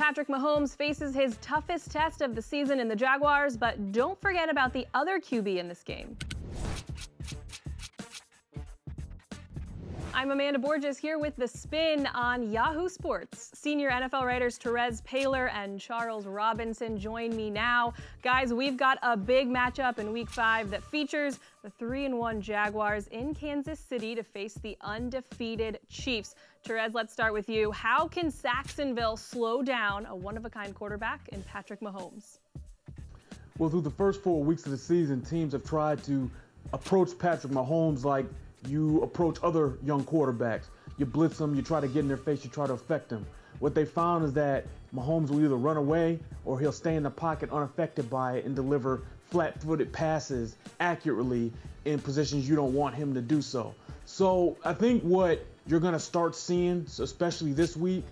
Patrick Mahomes faces his toughest test of the season in the Jaguars, but don't forget about the other QB in this game. I'm Amanda Borges here with The Spin on Yahoo Sports. Senior NFL writers Terez, Paylor, and Charles Robinson join me now. Guys, we've got a big matchup in Week 5 that features the 3-1 Jaguars in Kansas City to face the undefeated Chiefs. Terez, let's start with you. How can Saxonville slow down a one-of-a-kind quarterback in Patrick Mahomes? Well, through the first 4 weeks of the season, teams have tried to approach Patrick Mahomes like you approach other young quarterbacks. You blitz them, you try to get in their face, you try to affect them. What they found is that Mahomes will either run away or he'll stay in the pocket unaffected by it and deliver flat-footed passes accurately in positions you don't want him to do so. So I think what you're going to start seeing, especially this week,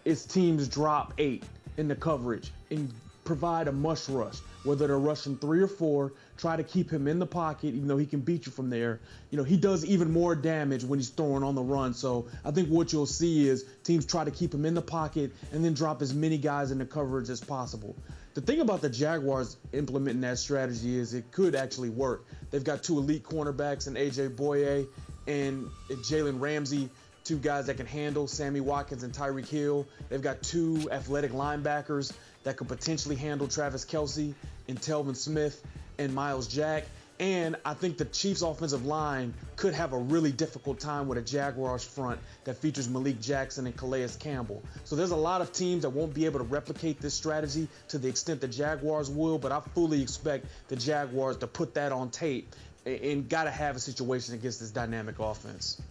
is teams drop 8 in the coverage and provide a mush rush, whether they're rushing 3 or 4, try to keep him in the pocket, even though he can beat you from there. You know, he does even more damage when he's throwing on the run. So I think what you'll see is teams try to keep him in the pocket and then drop as many guys in the coverage as possible. The thing about the Jaguars implementing that strategy is it could actually work. They've got 2 elite cornerbacks in A.J. Boye and Jalen Ramsey, 2 guys that can handle Sammy Watkins and Tyreek Hill. They've got 2 athletic linebackers that could potentially handle Travis Kelce and Telvin Smith and Miles Jack. And I think the Chiefs' offensive line could have a really difficult time with a Jaguars front that features Malik Jackson and Calais Campbell. So there's a lot of teams that won't be able to replicate this strategy to the extent the Jaguars will, but I fully expect the Jaguars to put that on tape and got to have a situation against this dynamic offense.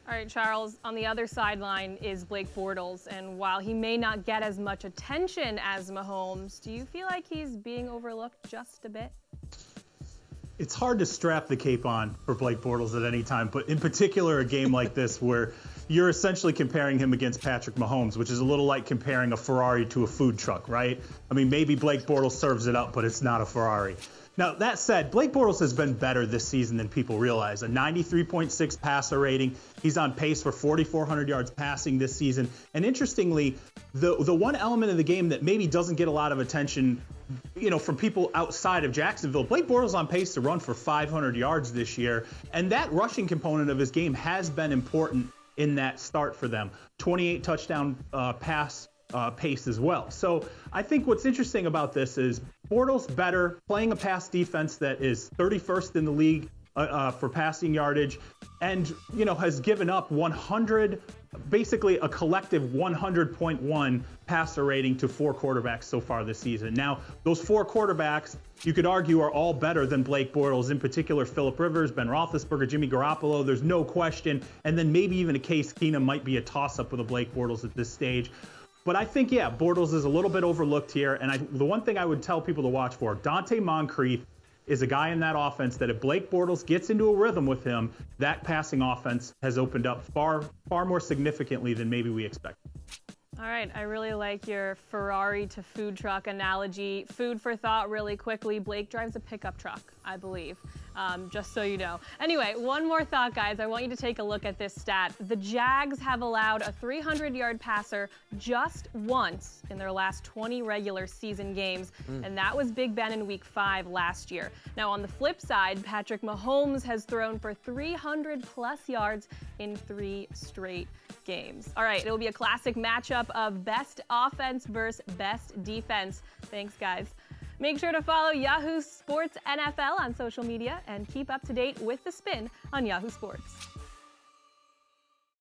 All right, Charles, on the other sideline is Blake Bortles, and while he may not get as much attention as Mahomes, do you feel like he's being overlooked just a bit? It's hard to strap the cape on for Blake Bortles at any time, but in particular a game like this where you're essentially comparing him against Patrick Mahomes, which is a little like comparing a Ferrari to a food truck, right? I mean, maybe Blake Bortles serves it up, but it's not a Ferrari. Now, that said, Blake Bortles has been better this season than people realize. A 93.6 passer rating. He's on pace for 4,400 yards passing this season. And interestingly, the one element of the game that maybe doesn't get a lot of attention, you know, from people outside of Jacksonville, Blake Bortles on pace to run for 500 yards this year. And that rushing component of his game has been important in that start for them. 28 touchdown pass pace as well. So I think what's interesting about this is Bortles better, playing a pass defense that is 31st in the league for passing yardage, and has given up 100, basically a collective 100.1 passer rating to 4 quarterbacks so far this season. Now, those 4 quarterbacks, you could argue, are all better than Blake Bortles, in particular Phillip Rivers, Ben Roethlisberger, Jimmy Garoppolo. There's no question. And then maybe even a Case Keenum might be a toss-up with a Blake Bortles at this stage. But I think, yeah, Bortles is a little bit overlooked here. And the one thing I would tell people to watch for, Dante Moncrief is a guy in that offense that if Blake Bortles gets into a rhythm with him, that passing offense has opened up far more significantly than maybe we expected. All right, I really like your Ferrari to food truck analogy. Food for thought really quickly. Blake drives a pickup truck, I believe, just so you know. Anyway, one more thought, guys. I want you to take a look at this stat. The Jags have allowed a 300-yard passer just once in their last 20 regular season games, and that was Big Ben in Week 5 last year. Now, on the flip side, Patrick Mahomes has thrown for 300-plus yards in 3 straight games. All right, it'll be a classic matchup of best offense versus best defense. Thanks, guys. Make sure to follow Yahoo Sports NFL on social media and keep up to date with The Spin on Yahoo Sports.